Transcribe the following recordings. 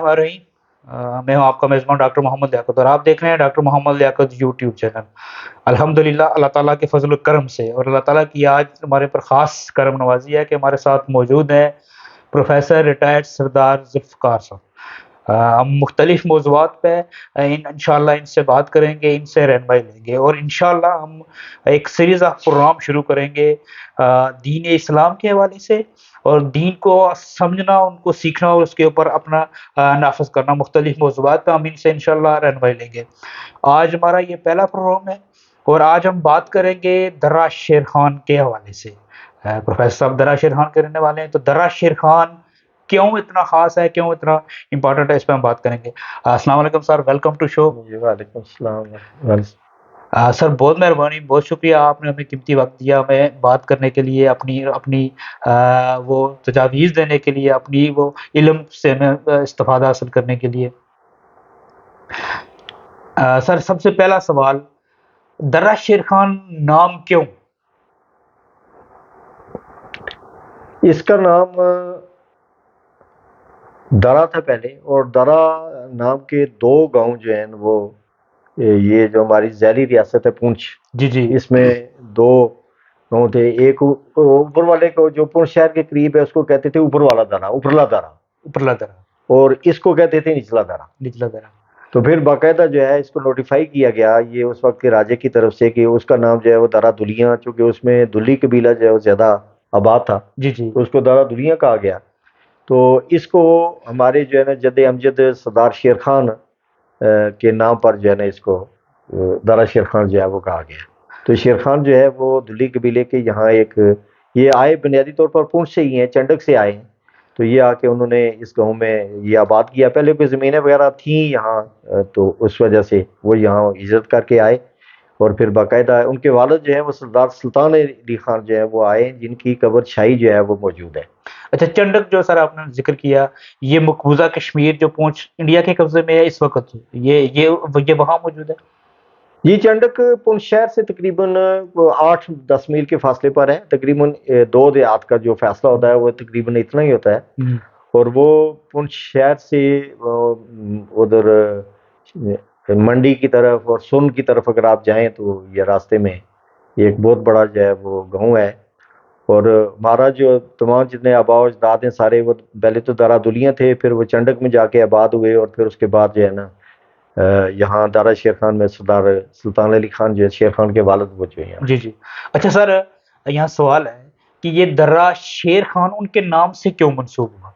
الرحمن الرحیم۔ میں ہوں آپ کا میزبان ڈاکٹر محمد لیاقت، اور آپ دیکھ رہے ہیں ڈاکٹر محمد لیاقت یوٹیوب چینل۔ الحمدللہ اللہ تعالیٰ کے فضل و کرم سے، اور اللہ تعالیٰ کی آج ہمارے پر خاص کرم نوازی ہے کہ ہمارے ساتھ موجود ہیں پروفیسر ریٹائرڈ سردار ذوالفقار صاحب۔ ہم مختلف موضوعات پہ انشاءاللہ ان سے بات کریں گے، ان سے رہنمائی لیں گے، اور انشاءاللہ ہم ایک سیریز آف پروگرام شروع کریں گے دین اسلام کے حوالے سے، اور دین کو سمجھنا، ان کو سیکھنا، اور اس کے اوپر اپنا نافذ کرنا۔ مختلف موضوعات پہ ہم ان سے انشاءاللہ رہنمائی لیں گے۔ آج ہمارا یہ پہلا پروگرام ہے، اور آج ہم بات کریں گے درا شیر خان کے حوالے سے۔ پروفیسر صاحب درا شیر خان کے رہنے والے ہیں، تو درا شیر خان کیوں اتنا خاص ہے، کیوں اتنا امپورٹنٹ ہے، اس پہ ہم بات کریں گے۔ السلام علیکم سر، ویلکم ٹو شو۔ جی وعلیکم السلام۔ سر بہت مہربانی، بہت شکریہ، آپ نے ہمیں قیمتی وقت دیا ہمیں بات کرنے کے لیے، اپنی وہ تجاویز دینے کے لیے، اپنی وہ علم سے ہمیں استفادہ حاصل کرنے کے لیے۔ سر سب سے پہلا سوال، درا شیر خان نام کیوں؟ اس کا نام درا تھا پہلے، اور درا نام کے دو گاؤں جو ہیں وہ یہ جو ہماری ذیلی ریاست ہے پونچھ، جی جی، اس میں دو گاؤں تھے۔ ایک اوپر والے کو جو پونچھ شہر کے قریب ہے اس کو کہتے تھے اوپر والا درا، اوپرلا درا، اوپرلا درا، اور اس کو کہتے تھے نچلا درا۔ نچلا درا۔ تو پھر باقاعدہ جو ہے اس کو نوٹیفائی کیا گیا یہ اس وقت کے راجے کی طرف سے کہ اس کا نام جو ہے وہ درا دلیاں، چونکہ اس میں دلی قبیلہ جو ہے وہ زیادہ آباد تھا، جی جی، تو اس کو درا دلیاں کہا گیا۔ تو اس کو ہمارے جو ہے نا جد امجد سردار شیر خان کے نام پر جو ہے نا اس کو درا شیر خان جو ہے وہ کہا گیا۔ تو شیر خان جو ہے وہ دلی قبیلے کے یہاں یہ آئے بنیادی طور پر پونچھ سے ہی ہیں، چنڈک سے آئے ہیں۔ تو یہ آ کے انہوں نے اس گاؤں میں یہ آباد کیا، پہلے کوئی زمینیں وغیرہ تھیں یہاں، تو اس وجہ سے وہ یہاں ہجرت کر کے آئے، اور پھر باقاعدہ ان کے والد جو ہیں وہ سردار سلطان علی خان جو ہے وہ آئے، جن کی قبر شاہی جو ہے وہ موجود ہے۔ اچھا، چنڈک جو سر آپ نے ذکر کیا، یہ مقبوضہ کشمیر جو پونچھ انڈیا کے قبضے میں ہے اس وقت، یہ وہاں موجود ہے؟ یہ چنڈک پونچھ شہر سے تقریباً 8-10 میل کے فاصلے پر ہے، تقریباً 2 دیہات کا جو فاصلہ ہوتا ہے وہ تقریباً اتنا ہی ہوتا ہے۔ اور وہ پونچھ شہر سے ادھر منڈی کی طرف اور سن کی طرف اگر آپ جائیں تو یہ راستے میں یہ ایک بہت بڑا جو ہے وہ گاؤں ہے۔ اور ہمارا جو تمام جتنے آباء و اجداد ہیں سارے وہ پہلے تو درا دلیاں تھے، پھر وہ چنڈک میں جا کے آباد ہوئے، اور پھر اس کے بعد جو ہے نا یہاں دارا شیر خان میں سردار سلطان علی خان جو ہے شیر خان کے والد وہ جو ہیں۔ جی جی، اچھا سر، یہاں سوال ہے کہ یہ درا شیر خان ان کے نام سے کیوں منسوب ہوا؟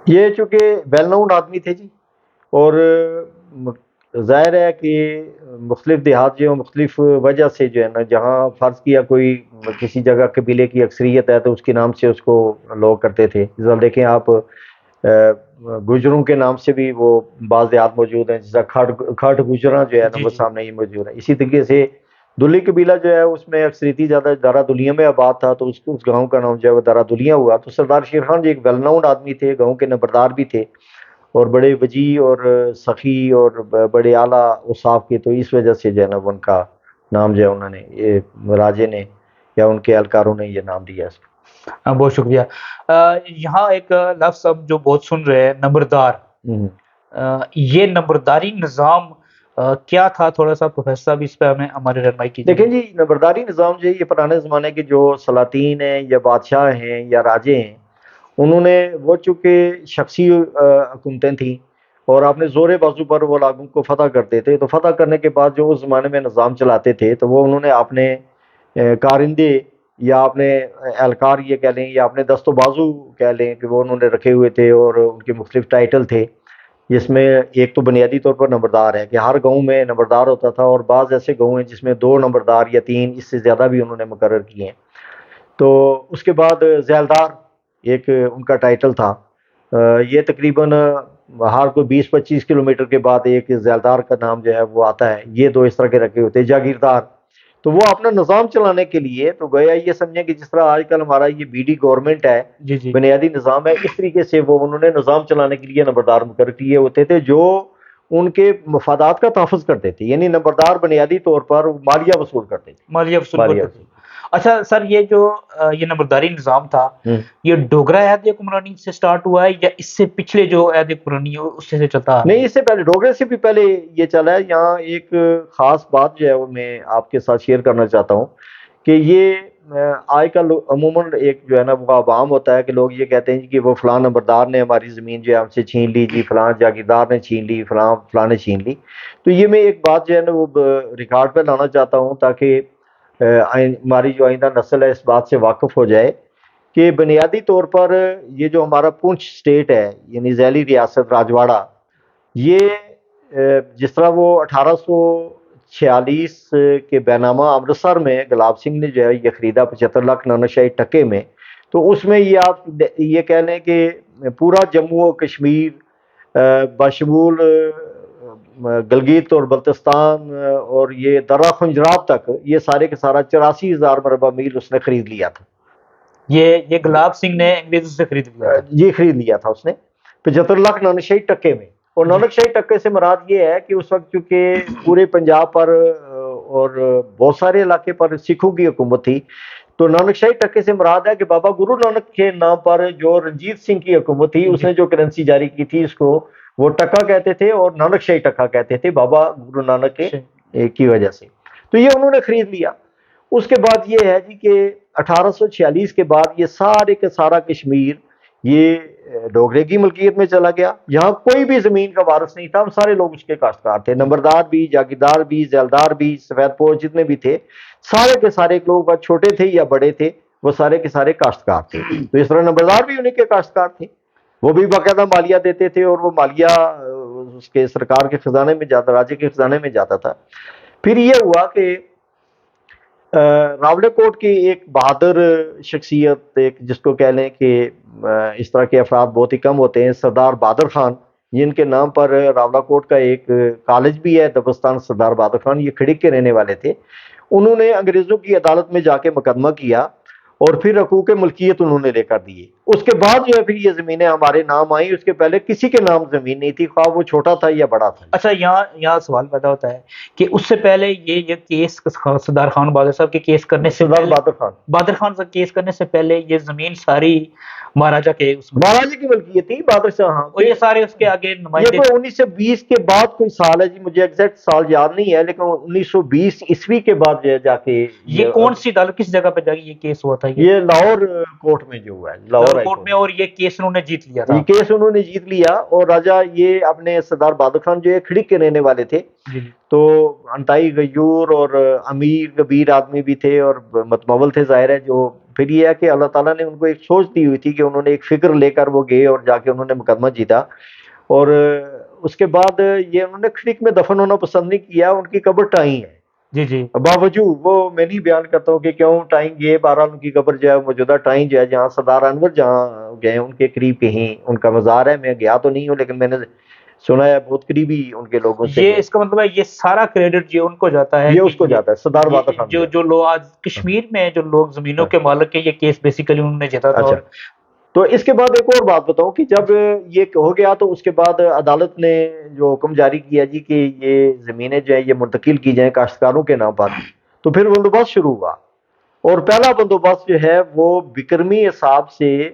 یہ چونکہ ویل نون آدمی تھے جی، اور ظاہر ہے کہ مختلف دیہات جو مختلف وجہ سے جو ہے نا، جہاں فرض کیا کوئی کسی جگہ قبیلے کی اکثریت ہے تو اس کے نام سے اس کو لوگ کرتے تھے۔ اس دیکھیں آپ گجروں کے نام سے بھی وہ بعض دیہات موجود ہیں، جیسا کھٹ گجراں جو ہے نا وہ سامنے ہی موجود ہے۔ اسی طریقے سے دلی قبیلہ جو ہے اس میں اکثریتی زیادہ درا دلیاں میں آباد تھا، تو اس گاؤں کا نام جو ہے وہ درا دلیاں ہوا۔ تو سردار شیر خان جی ایک ویل نون آدمی تھے، گاؤں کے نمبردار بھی تھے، اور بڑے وجیح اور سخی اور بڑے اعلیٰ اوصاف کے، تو اس وجہ سے جو ہے نا ان کا نام جو ہے انہوں نے یہ راجے نے یا ان کے اہلکاروں نے یہ نام دیا اس کو۔ بہت شکریہ۔ یہاں ایک لفظ ہم جو بہت سن رہے ہیں، نمبردار، یہ نمبرداری نظام کیا تھا؟ تھوڑا سا پروفیسر صاحب اس پہ ہمیں ہماری رہنمائی کیجیے۔ دیکھیں جی، نمبرداری نظام جو ہے یہ پرانے زمانے کے جو سلاطین ہیں یا بادشاہ ہیں یا راجے ہیں، انہوں نے وہ چونکہ شخصی حکومتیں تھیں، اور اپنے زور بازو پر وہ علاقوں کو فتح کرتے تھے، تو فتح کرنے کے بعد جو اس زمانے میں نظام چلاتے تھے تو وہ انہوں نے اپنے کارندے یا اپنے اہلکار یہ کہہ لیں یا اپنے دست و بازو کہہ لیں کہ وہ انہوں نے رکھے ہوئے تھے، اور ان کے مختلف ٹائٹل تھے، جس میں ایک تو بنیادی طور پر نمبردار ہے کہ ہر گاؤں میں نمبردار ہوتا تھا، اور بعض ایسے گاؤں ہیں جس میں 2 نمبردار یا 3، اس سے زیادہ بھی انہوں نے مقرر کیے ہیں۔ تو اس کے بعد ذیلدار ایک ان کا ٹائٹل تھا، یہ تقریباً ہر کوئی 20-25 کلومیٹر کے بعد ایک ذیلدار کا نام جو ہے وہ آتا ہے۔ یہ 2 اس طرح کے رکھے ہوتے ہیں۔ جاگیردار، تو وہ اپنا نظام چلانے کے لیے، تو گویا یہ سمجھیں کہ جس طرح آج کل ہمارا یہ بی ڈی گورنمنٹ ہے، بنیادی نظام ہے، اس طریقے سے وہ انہوں نے نظام چلانے کے لیے نمبردار مقرر کیے ہوتے تھے جو ان کے مفادات کا تحفظ کرتے تھے۔ یعنی نمبردار بنیادی طور پر مالیہ وصول کرتے تھے، مالیہ وصول کرتے تھے۔ اچھا سر، یہ جو یہ نمبرداری نظام تھا، یہ ڈوگرا عہد حکمرانی سے سٹارٹ ہوا ہے یا اس سے پچھلے جو عہد حکمرانی ہے اس سے چلتا آ رہا ہے؟ نہیں، اس سے پہلے ڈوگرے سے بھی پہلے یہ چلا ہے. یہاں ایک خاص بات جو ہے وہ میں آپ کے ساتھ شیئر کرنا چاہتا ہوں کہ یہ آج کل عموماً ایک جو ہے نا وہ عام ہوتا ہے کہ لوگ یہ کہتے ہیں کہ وہ فلاں نمبردار نے ہماری زمین جو ہے ہم سے چھین لی، جی فلاں جاگیردار نے چھین لی، فلاں نے چھین لی. تو یہ میں ایک بات جو ہے نا وہ ریکارڈ پہ لانا چاہتا ہوں تاکہ ہماری جو آئندہ نسل ہے اس بات سے واقف ہو جائے کہ بنیادی طور پر یہ جو ہمارا پونچھ سٹیٹ ہے، یعنی ذیلی ریاست راجواڑہ، یہ جس طرح وہ 1846 کے بینامہ امرتسر میں گلاب سنگھ نے جو ہے یہ خریدا 75 لاکھ نانشاہی ٹکے میں، تو اس میں یہ آپ یہ کہہ لیں کہ پورا جموں و کشمیر بشمول گلگت اور بلتستان اور یہ درہ خنجراب تک یہ سارے کے سارا 84,000 مربع میل اس نے خرید لیا تھا. یہ گلاب سنگھ نے انگریزوں سے خرید لیا تھا؟ یہ خرید لیا تھا اس نے 75 لاکھ نانشاہی ٹکے میں. اور نانک شاہی ٹکے سے مراد یہ ہے کہ اس وقت چونکہ پورے پنجاب پر اور بہت سارے علاقے پر سکھوں کی حکومت تھی، تو نانک شاہی ٹکے سے مراد ہے کہ بابا گرو نانک کے نام پر جو رنجیت سنگھ کی حکومت تھی اس نے جو کرنسی جاری کی تھی اس کو وہ ٹکا کہتے تھے اور نانک شاہی ٹکا کہتے تھے بابا گرو نانک کے کی وجہ سے. تو یہ انہوں نے خرید لیا. اس کے بعد یہ ہے جی کہ 1846 کے بعد یہ سارے کا سارا کشمیر یہ ڈوگرے کی ملکیت میں چلا گیا. یہاں کوئی بھی زمین کا وارث نہیں تھا، ہم سارے لوگ اس کے کاشتکار تھے، نمبردار بھی، جاگیردار بھی، ذیلدار بھی، سفید پوش جتنے بھی تھے، سارے کے سارے لوگ چھوٹے تھے یا بڑے تھے وہ سارے کے سارے کاشتکار تھے. تو اس طرح نمبردار بھی انہیں کے کاشتکار تھے، وہ بھی باقاعدہ مالیہ دیتے تھے اور وہ مالیہ اس کے سرکار کے خزانے میں جاتا، راجے کے خزانے میں جاتا تھا. پھر یہ ہوا کہ راولے کوٹ کی ایک بہادر شخصیت، ایک جس کو کہہ لیں کہ اس طرح کے افراد بہت ہی کم ہوتے ہیں، سردار بہادر خان، جن کے نام پر راولہ کوٹ کا ایک کالج بھی ہے، دبستان سردار بہادر خان، یہ کھڑک کے رہنے والے تھے. انہوں نے انگریزوں کی عدالت میں جا کے مقدمہ کیا اور پھر حقوق ملکیت انہوں نے لے کر دیے. اس کے بعد جو ہے پھر یہ زمینیں ہمارے نام آئیں. اس کے پہلے کسی کے نام زمین نہیں تھی، خواہ وہ چھوٹا تھا یا بڑا تھا. اچھا، یہاں سوال پیدا ہوتا ہے کہ اس سے پہلے یہ کیس سردار خان بہادر صاحب کے کیس کرنے سے سردار بہادر خان سے کیس کرنے سے پہلے یہ زمین ساری مہاراجا کے مہاراجا کی ملکیت تھی، بہادر شاہ. ہاں، اور یہ سارے اس کے آگے یہ کوئی 1920 کے بعد کوئی سال ہے جی، مجھے ایگزیکٹ سال یاد نہیں ہے، لیکن 1920 عیسوی کے بعد جو ہے جا کے یہ کون سی عدالت کس جگہ پہ جا کے یہ کیس ہوا تھا؟ یہ لاہور کورٹ میں جو ہوا ہے، لاہور کورٹ میں، اور یہ کیس انہوں نے جیت لیا تھا. یہ کیس انہوں نے جیت لیا اور راجہ یہ اپنے سردار بہادر خان جو ہے کھڑک کے رہنے والے تھے، تو انتائی غیور اور امیر کبیر آدمی بھی تھے اور متمول تھے ظاہر ہے. جو پھر یہ ہے کہ اللہ تعالیٰ نے ان کو ایک سوچ دی ہوئی تھی کہ انہوں نے ایک فکر لے کر وہ گئے اور جا کے انہوں نے مقدمہ جیتا. اور اس کے بعد یہ انہوں نے کھڑک میں دفن ہونا پسند نہیں کیا، ان کی قبر ٹائیں ہے. جی باوجود وہ میں نہیں بیان کرتا ہوں کہ کیوں ٹائیں گئے، بہرحال ان کی قبر جو ہے موجودہ ٹائیں جو ہے جہاں سردار انور جہاں گئے ان کے قریب کہیں ان کا مزار ہے. میں گیا تو نہیں ہوں لیکن میں نے سنا ہے بہت قریبی ان کے لوگوں سے. یہ اس کا مطلب ہے یہ سارا کریڈٹ جو ان کو جاتا ہے، یہ اس کو جاتا ہے سردار بہادر خان. جو لوگ آج کشمیر میں جو لوگ زمینوں کے مالک ہیں، یہ کیس بیسیکلی انہوں نے جیتا تھا. تو اس کے بعد ایک اور بات بتاؤں کہ جب یہ ہو گیا تو اس کے بعد عدالت نے جو حکم جاری کیا جی کہ یہ زمینیں جو ہیں یہ منتقل کی جائیں کاشتکاروں کے نام پر، تو پھر بندوبست شروع ہوا. اور پہلا بندوبست جو ہے وہ بکرمی حساب سے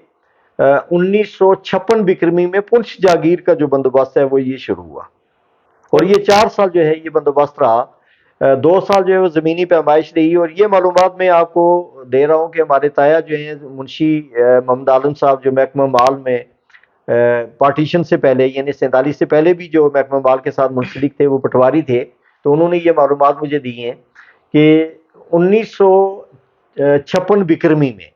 1956 بکرمی میں پنچ جاگیر کا جو بندوبست ہے وہ یہ شروع ہوا. اور یہ 4 سال جو ہے یہ بندوبست رہا. 2 سال جو ہے وہ زمینی پیمائش رہی. اور یہ معلومات میں آپ کو دے رہا ہوں کہ ہمارے تایا جو ہیں منشی محمد عالم صاحب جو محکمہ مال میں پارٹیشن سے پہلے یعنی 47 سے پہلے بھی جو محکمہ مال کے ساتھ منسلک تھے، وہ پٹواری تھے، تو انہوں نے یہ معلومات مجھے دی ہیں کہ 1956 بکرمی میں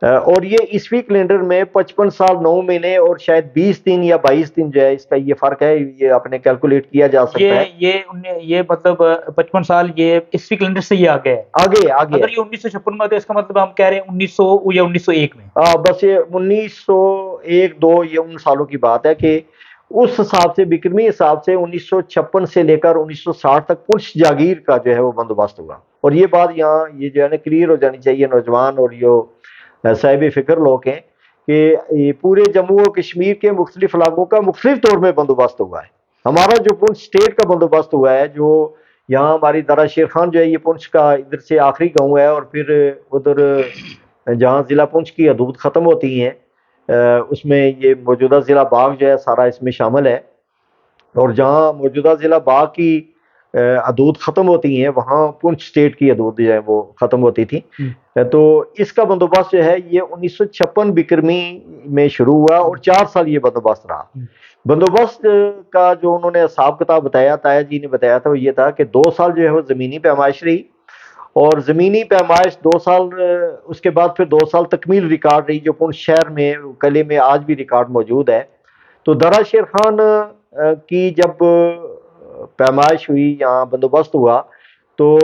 اور یہ عیسوی کیلنڈر میں 55 سال 9 مہینے اور شاید 20 دن یا 22 دن جو ہے اس کا یہ فرق ہے، یہ اپنے کیلکولیٹ کیا جا سکتا ہے. یہ مطلب 55 سال یہ عیسوی کیلنڈر سے یہ آگے ہے. آگے اگر یہ 1956 میں تو اس کا مطلب ہم کہہ رہے ہیں 1900 یا 1901 میں. بس یہ 1901 2 یہ ان سالوں کی بات ہے کہ اس حساب سے بکرمی حساب سے 1956 سے لے کر 1960 تک پنچ جاگیر کا جو ہے وہ بندوبست ہوا. اور یہ بات یہاں یہ جو ہے نا کلیئر ہو جانی چاہیے نوجوان اور جو صاحب فکر لوگ ہیں کہ پورے جموں و کشمیر کے مختلف علاقوں کا مختلف طور میں بندوبست ہوا ہے. ہمارا جو پنچ اسٹیٹ کا بندوبست ہوا ہے جو یہاں ہماری درہ شیر خان جو ہے یہ پونچھ کا ادھر سے آخری گاؤں ہے، اور پھر ادھر جہاں ضلع پونچھ کی حدود ختم ہوتی ہیں اس میں یہ موجودہ ضلع باغ جو ہے سارا اس میں شامل ہے، اور جہاں موجودہ ضلع باغ کی حدود ختم ہوتی ہیں وہاں پونچھ اسٹیٹ کی حدود جو ہے وہ ختم ہوتی تھی۔ تو اس کا بندوبست جو ہے یہ 1956 بکرمی میں شروع ہوا اور 4 سال یہ بندوبست رہا۔ بندوبست کا جو انہوں نے حساب کتاب بتایا، تایا جی نے بتایا تھا، وہ یہ تھا کہ 2 سال جو ہے وہ زمینی پیمائش رہی، اور زمینی پیمائش 2 سال، اس کے بعد پھر 2 سال تکمیل ریکارڈ رہی جو پونچھ شہر میں قلعے میں آج بھی ریکارڈ موجود ہے۔ تو درہ شیر خان کی جب پیمائش ہوئی، یہاں بندوبست ہوا، تو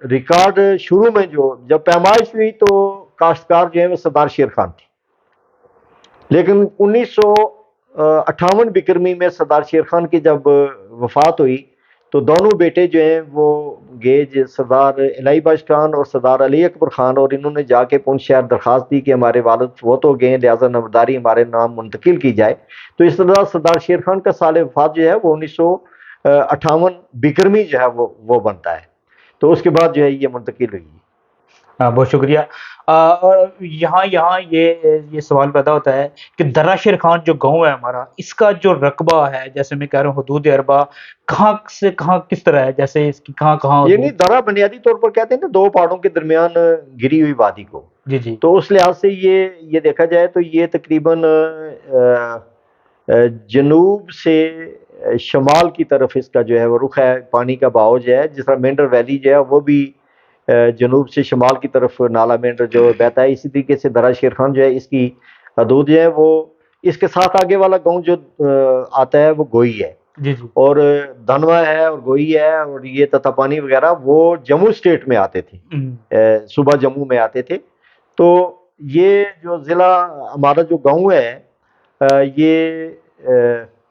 ریکارڈ شروع میں جب پیمائش ہوئی تو کاشتکار جو ہے وہ سردار شیر خان تھی، لیکن 1958 بکرمی میں سردار شیر خان کی جب وفات ہوئی تو دونوں بیٹے جو ہیں وہ گئے، سردار الہی بخش خان اور سردار علی اکبر خان، اور انہوں نے جا کے پونچھ شہر درخواست دی کہ ہمارے والد فوت ہو گئے ہیں، لہٰذا نامبرداری ہمارے نام منتقل کی جائے۔ تو اس طرح سردار شیر خان کا سال وفات جو ہے وہ 1958 بکرمی جو ہے وہ بنتا ہے، تو اس کے بعد جو ہے یہ منتقل ہوئی۔ بہت شکریہ۔ اور یہاں یہ سوال پیدا ہوتا ہے کہ درہ شیر خان جو گاؤں ہے ہمارا، اس کا جو رقبہ ہے، جیسے میں کہہ رہا ہوں حدود اربا کہاں سے کہاں کس طرح ہے، جیسے اس کی کہاں یعنی درہ بنیادی طور پر کہتے ہیں نا 2 پہاڑوں کے درمیان گری ہوئی وادی کو، جی جی تو اس لحاظ سے یہ دیکھا جائے تو یہ تقریباً جنوب سے شمال کی طرف اس کا جو ہے وہ رخ ہے، پانی کا بہاؤ جو ہے، جس طرح مینڈر ویلی جو ہے وہ بھی جنوب سے شمال کی طرف نالا مینڈر جو بہتا ہے، اسی طریقے سے درہ شیر خان جو ہے اس کی حدود جو ہے وہ اس کے ساتھ آگے والا گاؤں جو آتا ہے وہ گوئی ہے، جی جی اور دھنوا ہے اور گوئی ہے اور یہ تتا پانی وغیرہ وہ جموں اسٹیٹ میں آتے تھے، صوبہ جموں میں آتے تھے۔ تو یہ جو ضلع ہمارا جو گاؤں ہے یہ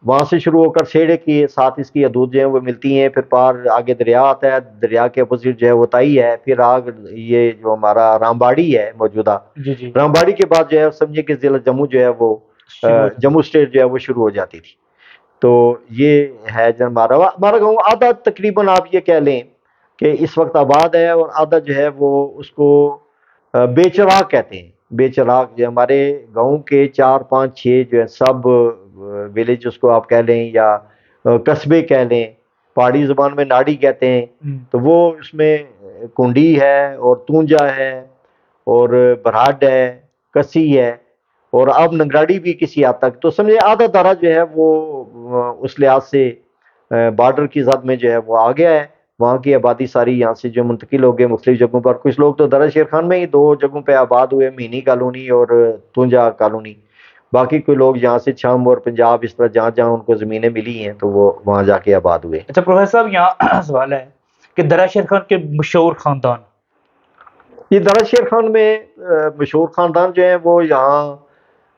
وہاں سے شروع ہو کر سیڑے کے ساتھ اس کی حدود جو ہیں وہ ملتی ہیں، پھر پار آگے دریا آتا ہے، دریا کے اپوزٹ جو ہے وہ تائی ہے، پھر یہ جو ہمارا رامباڑی ہے موجودہ، جی جی رامباڑی کے بعد جو ہے سمجھے کہ ضلع جموں جو ہے وہ جموں اسٹیٹ جو ہے وہ شروع ہو جاتی تھی۔ تو یہ ہے جو ہمارا گاؤں آدھا تقریباً آپ یہ کہہ لیں کہ اس وقت آباد ہے، اور آدھا جو ہے وہ اس کو بے چراغ کہتے ہیں۔ بے چراغ جو ہمارے گاؤں کے 4 5 6 جو ہے سب ولیج اس کو آپ کہہ لیں یا قصبے کہہ لیں، پہاڑی زبان میں ناڑی کہتے ہیں، تو وہ اس میں کنڈی ہے اور تونجا ہے اور برہڈ ہے، کسی ہے، اور اب نگراڑی بھی کسی حد تک، تو سمجھے آدھا درہ جو ہے وہ اس لحاظ سے بارڈر کی زد میں جو ہے وہ آ گیا ہے۔ وہاں کی آبادی ساری یہاں سے جو منتقل ہو گئے مختلف جگہوں پر، کچھ لوگ تو درہ شیر خان میں ہی 2 جگہوں پہ آباد ہوئے، مینی کالونی اور تونجا کالونی، باقی کوئی لوگ یہاں سے چھم اور پنجاب اس طرح جہاں جہاں ان کو زمینیں ملی ہیں تو وہ وہاں جا کے آباد ہوئے۔ اچھا پروفیسر صاحب، یہاں سوال ہے کہ درہ شیر خان کے مشہور خاندان، یہ درہ شیر خان میں مشہور خاندان جو ہیں وہ یہاں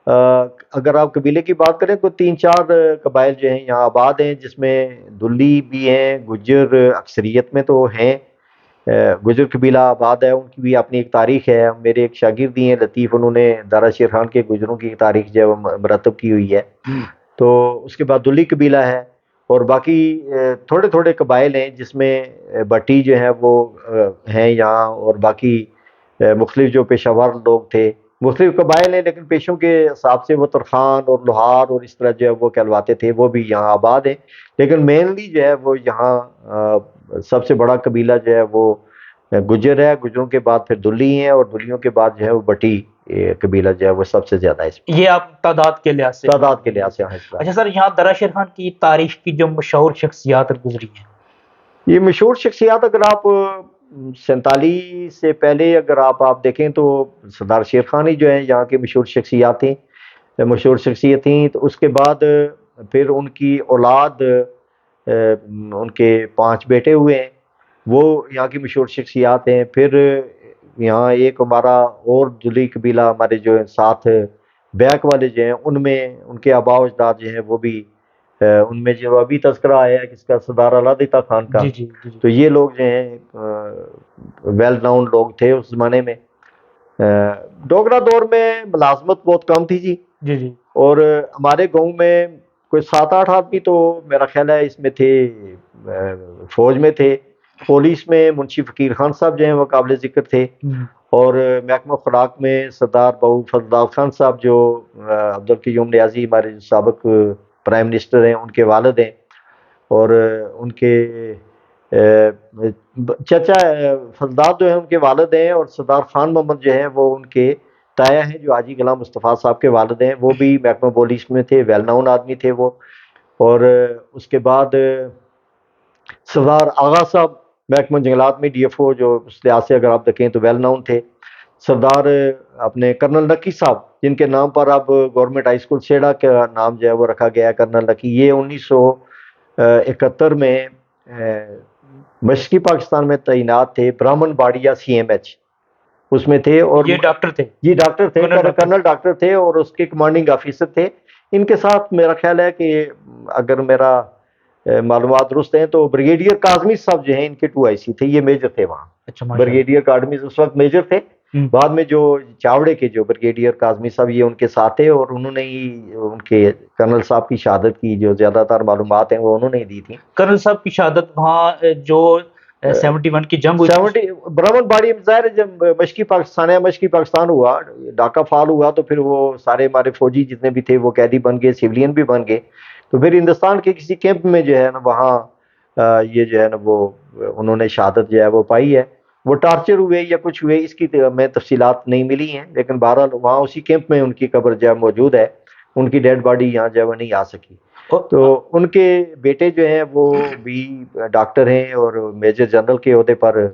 اگر آپ قبیلے کی بات کریں تو 3 4 قبائل جو ہیں یہاں آباد ہیں، جس میں دلی بھی ہیں، گجر اکثریت میں تو ہیں، گجر قبیلہ آباد ہے، ان کی بھی اپنی ایک تاریخ ہے۔ میرے ایک شاگرد ہی ہیں لطیف، انہوں نے درہ شیر خان کے گجروں کی تاریخ جو ہے وہ مرتب کی ہوئی ہے۔ تو اس کے بعد دلی قبیلہ ہے، اور باقی تھوڑے تھوڑے قبائل ہیں جس میں بٹی جو ہیں وہ ہیں یہاں، اور باقی مختلف جو پیشہ ور لوگ تھے، مختلف قبائل ہیں لیکن پیشوں کے حساب سے وہ ترخان اور لوہار اور اس طرح جو ہے وہ کہلواتے تھے، وہ بھی یہاں آباد ہیں۔ لیکن مینلی جو ہے وہ یہاں سب سے بڑا قبیلہ جو ہے وہ گجر ہے، گجروں کے بعد پھر دلی ہیں، اور دلیوں کے بعد جو ہے وہ بٹی قبیلہ جو ہے وہ سب سے زیادہ ہے۔ یہ آپ تعداد کے لحاظ سے تعداد کے لحاظ سے حصہ۔ اچھا سر، یہاں درہ شیر خان کی تاریخ کی جو مشہور شخصیات گزری ہیں، یہ مشہور شخصیات اگر آپ 47 سے پہلے اگر آپ دیکھیں تو سردار شیر خان ہی جو ہیں یہاں کے مشہور شخصیات تھیں، مشہور شخصیت تھیں۔ تو اس کے بعد پھر ان کی اولاد، ان کے 5 بیٹے ہوئے ہیں، وہ یہاں کی مشہور شخصیات ہیں۔ پھر یہاں ایک ہمارا اور دلی قبیلہ ہمارے جو ساتھ بیک والے جو ہیں، ان میں ان کے آباء و اجداد جو ہیں وہ بھی، ان میں جو ابھی تذکرہ آیا ہے کس کا، سردار علادتہ خان کا، جی جی جی تو یہ لوگ جو ہیں ویل ناؤن لوگ تھے اس زمانے میں۔ ڈوگرا دور میں ملازمت بہت کم تھی جی، جی جی اور ہمارے گاؤں میں کوئی 7 8 آدمی تو میرا خیال ہے اس میں تھے، فوج میں تھے، پولیس میں منشی فقیر خان صاحب جو ہیں وہ قابل ذکر تھے، اور محکمہ خوراک میں سردار بہو فضلال خان صاحب جو عبدالقیوم نیازی ہمارے جو سابق پرائم منسٹر ہیں ان کے والد ہیں، اور ان کے چچا فضلال جو ہیں ان کے والد ہیں، اور سردار خان محمد جو ہیں وہ ان کے تایا ہیں جو حاجی غلام مصطفیٰ صاحب کے والد ہیں، وہ بھی محکمہ پولیس میں تھے، ویل ناؤن آدمی تھے وہ. اور اس کے بعد سردار آغا صاحب محکمہ جنگلات میں ڈی ایف او جو اس لحاظ سے اگر آپ دیکھیں تو ویل ناؤن تھے. سردار اپنے کرنل نکی صاحب جن کے نام پر اب گورنمنٹ ہائی اسکول سیڑا کا نام جو ہے وہ رکھا گیا ہے، کرنل نکی، یہ 1971 میں مشرقی پاکستان میں تعینات تھے، برہمن باڑیا سی ایم ایچ اس میں تھے، اور یہ ڈاکٹر تھے، یہ ڈاکٹر تھے، کرنل ڈاکٹر کرنل ڈاکٹر تھے، اور اس کے کمانڈنگ آفیسر تھے. ان کے ساتھ میرا خیال ہے کہ اگر میرا معلومات درست ہیں تو بریگیڈیئر کاظمی صاحب جو ہیں ان کے 2 IC تھے، یہ میجر تھے وہاں. اچھا ماشاء اللہ. بریگیڈیئر کاظمی اس وقت میجر تھے، بعد میں جو چاوڑے کے جو بریگیڈیئر کاظمی صاحب یہ ان کے ساتھ تھے، اور انہوں نے ہی ان کے کرنل صاحب کی شہادت کی جو زیادہ تر معلومات ہیں وہ انہوں نے ہی دی تھی. کرنل صاحب کی شہادت وہاں جو 71 کی جنگ ہوئی تھی، برہمن باڑی ظاہر ہے جب مشرقی پاکستان ہوا، ڈھاکہ فال ہوا، تو پھر وہ سارے ہمارے فوجی جتنے بھی تھے وہ قیدی بن گئے، سیولین بھی بن گئے. تو پھر ہندوستان کے کسی کیمپ میں جو ہے نا وہاں یہ جو ہے نا وہ انہوں نے شہادت جو ہے وہ پائی ہے. وہ ٹارچر ہوئے یا کچھ ہوئے اس کی ہمیں تفصیلات نہیں ملی ہیں، لیکن بہرحال وہاں اسی کیمپ میں ان کی قبر جو ہے موجود ہے، ان کی ڈیڈ باڈی یہاں جو ہے وہ نہیں آ سکی. تو ان کے بیٹے جو ہیں وہ بھی ڈاکٹر ہیں اور میجر جنرل کے عہدے پر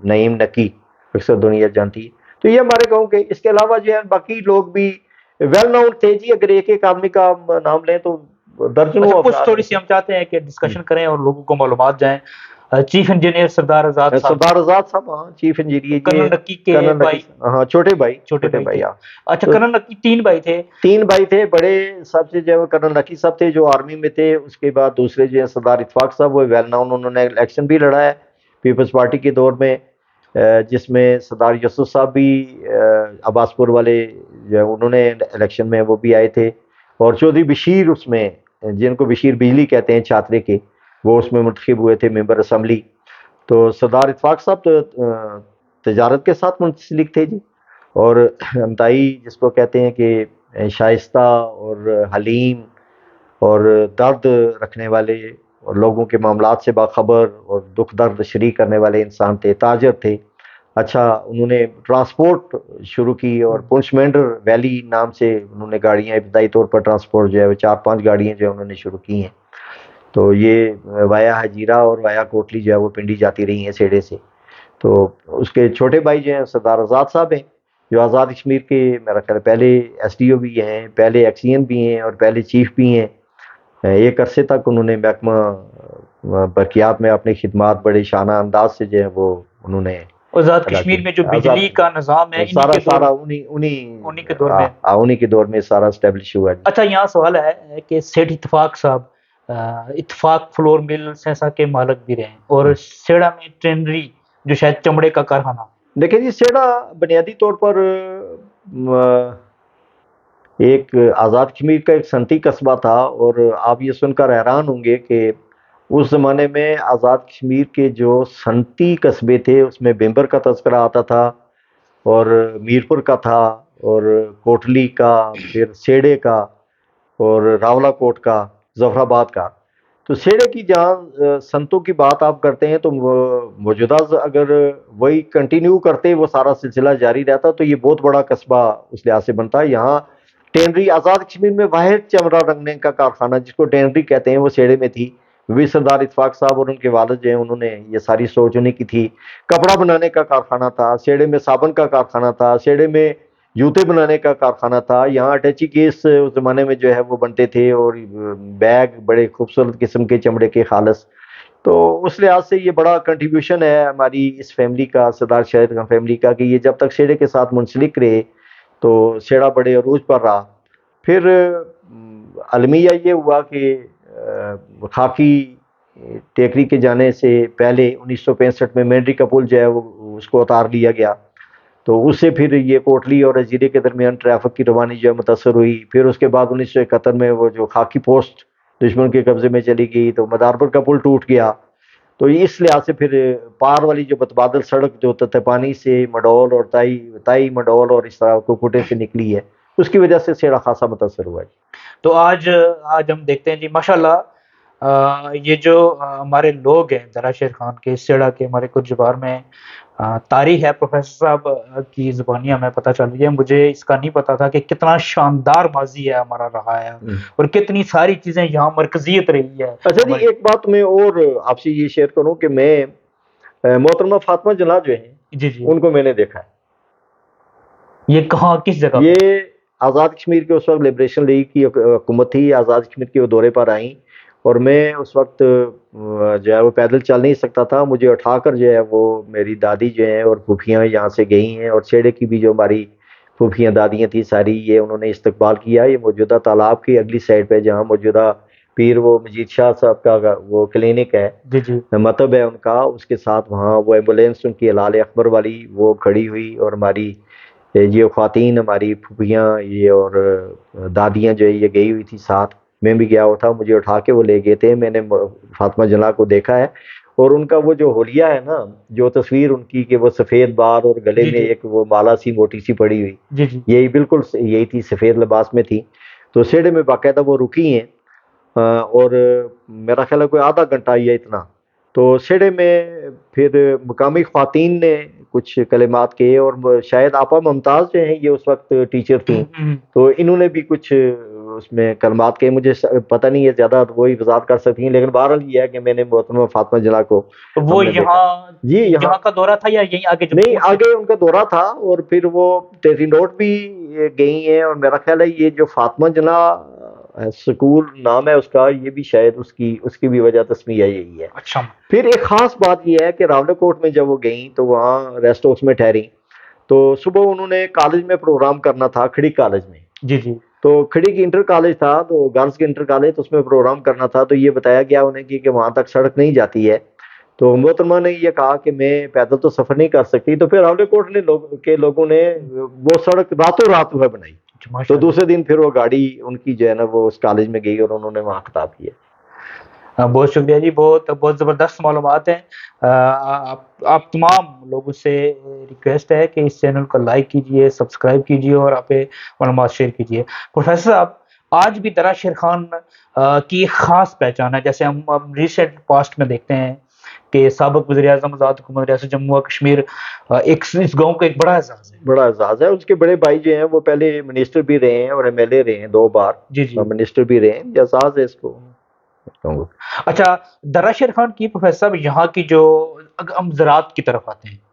نعیم نکی اکثر دنیا جانتی ہے. تو یہ ہمارے گاؤں کے، اس کے علاوہ جو ہے باقی لوگ بھی ویل ناؤن تھے جی. اگر ایک ایک آدمی کا نام لیں تو درجنوں کچھ افراد تھوڑی سی ہم چاہتے ہیں کہ ڈسکشن کریں اور لوگوں کو معلومات جائیں. چیف انجینئر سردار آزاد صاحب، سردار آزاد صاحب، ہاں چیف انجینئر، کرنل نکی کے بھائی، ہاں چھوٹے بھائی تھے. ہاں. اچھا کرنل نکی 3 بھائی تھے، 3 بھائی تھے. بڑے سب سے جو ہے کرنل نکی صاحب تھے جو آرمی میں تھے. اس کے بعد دوسرے جو ہے سردار اتفاق صاحب، وہ ویل ناؤن، انہوں نے الیکشن بھی لڑا ہے پیپلز پارٹی کے دور میں، جس میں سردار یوسف صاحب بھی عباس پور والے جو ہے انہوں نے الیکشن میں وہ بھی آئے تھے. اور چودھری بشیر اس میں، جن کو بشیر بجلی کہتے ہیں چھاترے کے، وہ اس میں منتخب ہوئے تھے ممبر اسمبلی. تو سردار اتفاق صاحب تو تجارت کے ساتھ منسلک تھے جی. اور امتائی جس کو کہتے ہیں کہ شائستہ اور حلیم اور درد رکھنے والے اور لوگوں کے معاملات سے باخبر اور دکھ درد شریک کرنے والے انسان تھے، تاجر تھے. اچھا انہوں نے ٹرانسپورٹ شروع کی، اور پونچھ مینڈر ویلی نام سے انہوں نے گاڑیاں ابتدائی طور پر ٹرانسپورٹ جو ہے 4-5 گاڑیاں جو ہے انہوں نے شروع کی ہیں. تو یہ وایا حجیرہ اور وایا کوٹلی جو ہے وہ پنڈی جاتی رہی ہیں سیڑے سے. تو اس کے چھوٹے بھائی جو ہیں سردار آزاد صاحب ہیں جو آزاد کشمیر کے میرا خیال پہلے SDO بھی ہیں، پہلے ایکسین بھی ہیں، اور پہلے چیف بھی ہیں. ایک عرصے تک انہوں نے محکمہ برقیات میں اپنی خدمات بڑے شانہ انداز سے جو ہے وہ انہوں نے آزاد کشمیر میں جو بجلی کا نظام ہے سارا انہی کے دور میں، انہی کے دور میں سارا اسٹیبلش ہوا. اچھا یہاں سوال ہے کہ سیٹھ اتفاق صاحب اتفاق فلور مل سیسا کے مالک بھی رہے، اور سیڑا میں ٹرینری جو شاید چمڑے کا کارخانہ. دیکھیں جی سیڑا بنیادی طور پر ایک آزاد کشمیر کا ایک صنعتی قصبہ تھا. اور آپ یہ سن کر حیران ہوں گے کہ اس زمانے میں آزاد کشمیر کے جو صنعتی قصبے تھے اس میں بیمبر کا تذکرہ آتا تھا، اور میرپور کا تھا، اور کوٹلی کا، پھر سیڑے کا، اور راولہ کوٹ کا، ظفر آباد کا. تو سیڑے کی جہاں صنعتوں کی بات آپ کرتے ہیں تو موجودہ اگر وہی کنٹینیو کرتے وہ سارا سلسلہ جاری رہتا تو یہ بہت بڑا قصبہ اس لحاظ سے بنتا. یہاں ٹینری آزاد کشمیر میں واحد چمڑا رنگنے کا کارخانہ جس کو ٹینری کہتے ہیں وہ سیڑے میں تھی. بھی سردار اتفاق صاحب اور ان کے والد جو ہیں انہوں نے یہ ساری سوچ انہیں کی تھی. کپڑا بنانے کا کارخانہ تھا سیڑے میں، صابن کا کارخانہ تھا سیڑے میں، جوتے بنانے کا کارخانہ تھا. یہاں اٹیچی کیس اس زمانے میں جو ہے وہ بنتے تھے، اور بیگ بڑے خوبصورت قسم کے چمڑے کے خالص. تو اس لحاظ سے یہ بڑا کنٹریبیوشن ہے ہماری اس فیملی کا، سردار شاہد خان فیملی کا، کہ یہ جب تک سیڑے کے ساتھ منسلک رہے تو سیڑا بڑے عروج پر رہا. پھر المیہ یہ ہوا کہ خاکی ٹیکری کے جانے سے پہلے 1965 میں مینڈری کا پل جو ہے وہ اس کو اتار لیا گیا. تو اس سے پھر یہ کوٹلی اور اجیرے کے درمیان ٹریفک کی روانی جو ہے متاثر ہوئی. پھر اس کے بعد 1971 میں وہ جو خاکی پوسٹ دشمن کے قبضے میں چلی گئی تو مدارپور کا پل ٹوٹ گیا. تو اس لحاظ سے پھر پار والی جو متبادل سڑک جو تتپانی سے مڈول اور تائی مڈول اور اس طرح کوکوٹے سے نکلی ہے، اس کی وجہ سے سیڑا خاصا متاثر ہوا ہے۔ تو آج ہم دیکھتے ہیں جی ماشاءاللہ یہ جو ہمارے لوگ ہیں درا شیر خان کے سیڑا کے ہمارے کچھ جبار میں تاریخ ہے، پروفیسر صاحب کی زبانی ہمیں پتہ چل رہی ہے، مجھے اس کا نہیں پتا تھا کہ کتنا شاندار ماضی ہے ہمارا رہا ہے اور کتنی ساری چیزیں یہاں مرکزیت رہی ہے۔ اچھا جی، ایک بات میں اور آپ سے یہ شیئر کروں کہ میں محترمہ فاطمہ جناح جو ہیں جی جی، ان کو میں نے دیکھا ہے۔ یہ کہاں کس جگہ؟ یہ آزاد کشمیر کے اس وقت لبریشن لیگ کی حکومت تھی، آزاد کشمیر کے وہ دورے پر آئیں اور میں اس وقت جو ہے وہ پیدل چل نہیں سکتا تھا، مجھے اٹھا کر جو ہے وہ میری دادی جو ہیں اور پھوپھیاں یہاں سے گئی ہیں، اور سیڑے کی بھی جو ہماری پھوپھیاں دادیاں تھیں ساری، یہ انہوں نے استقبال کیا۔ یہ موجودہ تالاب کی اگلی سائڈ پہ جہاں موجودہ پیر وہ مجید شاہ صاحب کا وہ کلینک ہے، جی جی، مطب ہے ان کا، اس کے ساتھ وہاں وہ ایمبولینس ان کی ہلال اکبر والی وہ کھڑی ہوئی، اور ہماری یہ خواتین ہماری پھوپھیاں یہ اور دادیاں جو ہے یہ گئی ہوئی تھی ساتھ، میں بھی گیا ہوا تھا، مجھے اٹھا کے وہ لے گئے تھے۔ میں نے فاطمہ جناح کو دیکھا ہے، اور ان کا وہ جو حلیہ ہے نا، جو تصویر ان کی کہ وہ سفید بال اور گلے جی میں جی، ایک وہ مالا سی موٹی سی پڑی ہوئی، جی جی، یہی بالکل یہی تھی، سفید لباس میں تھی۔ تو سیڑے میں باقاعدہ وہ رکی ہیں، اور میرا خیال ہے کوئی آدھا گھنٹہ یا اتنا، تو سیڑے میں پھر مقامی خواتین نے کچھ کلمات کہے، اور شاید آپا ممتاز جو ہیں یہ اس وقت ٹیچر تھیں، تو انہوں نے بھی کچھ اس میں کلمات کہے، مجھے پتہ نہیں ہے زیادہ وہی وضاحت کر سکتی ہیں، لیکن بہرحال یہ ہے کہ میں نے محترمہ فاطمہ جناح کو وہ یہاں جی یہاں کا دورہ تھا یا یہیں آگے؟ نہیں، آگے ان کا دورہ تھا، اور پھر وہ ٹیری نوٹ بھی گئی ہیں، اور میرا خیال ہے یہ جو فاطمہ جناح سکول نام ہے اس کا، یہ بھی شاید اس کی بھی وجہ تسمیہ یہی ہے۔ اچھا، پھر ایک خاص بات یہ ہے کہ راولے کوٹ میں جب وہ گئیں تو وہاں ریسٹ ہاؤس میں ٹھہری، تو صبح انہوں نے کالج میں پروگرام کرنا تھا، کھڑی کالج میں، جی جی، تو کھڑی کی انٹر کالج تھا، تو گرلز کی انٹر کالج، تو اس میں پروگرام کرنا تھا، تو یہ بتایا گیا انہیں کہ وہاں تک سڑک نہیں جاتی ہے، تو محترمہ نے یہ کہا کہ میں پیدل تو سفر نہیں کر سکتی، تو پھر راولے کوٹ کے لوگوں نے وہ سڑک راتوں رات میں بنائی، تو دوسرے دن پھر وہ گاڑی ان کی جو ہے نا وہ اس کالج میں گئی اور انہوں نے وہاں خطاب کیا۔ بہت شکریہ جی، بہت بہت زبردست معلومات ہیں۔ آپ تمام لوگوں سے ریکویسٹ ہے کہ اس چینل کو لائک کیجئے، سبسکرائب کیجئے اور آپ معلومات شیئر کیجئے۔ پروفیسر صاحب، آج بھی درا شیر خان کی ایک خاص پہچان ہے، جیسے ہم ریسنٹ پاسٹ میں دیکھتے ہیں کہ سابق وزیر اعظم آزاد حکومت ریاست جموں و کشمیر اس گاؤں کا ایک بڑا اعزاز ہے۔ بڑا اعزاز ہے، اس کے بڑے بھائی جو ہیں وہ پہلے منسٹر بھی رہے ہیں اور ایم ایل اے رہے ہیں 2 بار، جی جی، منسٹر بھی رہے ہیں، یہ اعزاز ہے اس کو کہوں گا۔ اچھا، درا شیر خان کی پروفیسر صاحب یہاں کی جو ہم زراعت کی طرف آتے ہیں،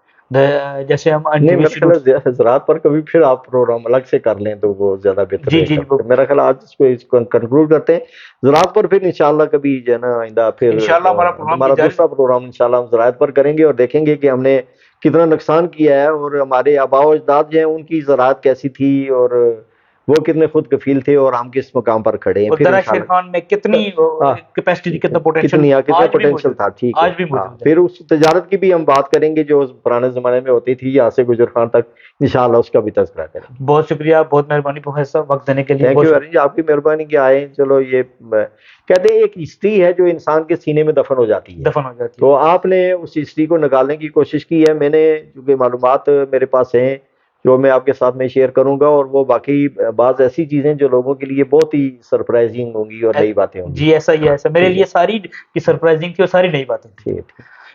جیسے ہم نہیں، میرا خیال ہے زراعت پر کبھی پھر آپ پروگرام الگ سے کر لیں تو وہ زیادہ بہتر جی رہے جی، گا۔ میرا خیال آج اس کو کنکلوڈ کرتے ہیں، زراعت پر پھر انشاءاللہ کبھی جو ہے نا آئندہ پھر انشاءاللہ ہمارا پروگرام ہمارا دوسرا پروگرام انشاءاللہ ہم زراعت پر کریں گے، اور دیکھیں گے کہ ہم نے کتنا نقصان کیا ہے، اور ہمارے آباء و اجداد جو ہیں ان کی زراعت کیسی تھی، اور وہ کتنے خود کفیل تھے، اور ہم کس مقام پر کھڑے ہیں۔ پھر درا شیر خان میں کتنی کیپیسٹی، کتنا پوٹینشل تھا، ٹھیک ہے، آج بھی موجود ہے۔ پھر اس تجارت کی بھی ہم بات کریں گے جو پرانے زمانے میں ہوتی تھی یہاں سے گجر خان تک، انشاءاللہ اس کا بھی تذکرہ کریں گے۔ بہت شکریہ، بہت مہربانی پروفیسر صاحب، وقت دینے کے لیے۔ تھینک یو ویری مچ، آپ کی مہربانی کہ آئے۔ چلو، یہ کہتے ہیں ایک ہسٹری ہے جو انسان کے سینے میں دفن ہو جاتی ہے، تو آپ نے اس ہسٹری کو نکالنے کی کوشش کی ہے۔ میں نے چونکہ معلومات میرے پاس ہیں جو میں آپ کے ساتھ میں شیئر کروں گا، اور وہ باقی بعض ایسی چیزیں جو لوگوں کے لیے بہت ہی سرپرائزنگ ہوں گی اور نئی باتیں ہوں گی۔ جی، ایسا ہی ہے، ایسا میرے لیے ساری کی سرپرائزنگ تھی اور ساری نئی باتیں تھیں۔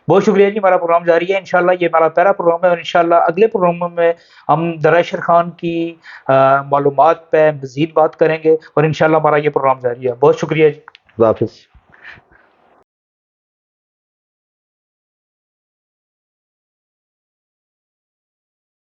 بہت شکریہ جی، ہمارا پروگرام جاری ہے، انشاءاللہ یہ ہمارا پہلا پروگرام ہے، اور انشاءاللہ اگلے پروگرام میں ہم درا شیر خان کی معلومات پہ مزید بات کریں گے، اور انشاءاللہ ہمارا یہ پروگرام جاری ہے۔ بہت شکریہ جی، اللہ حافظ۔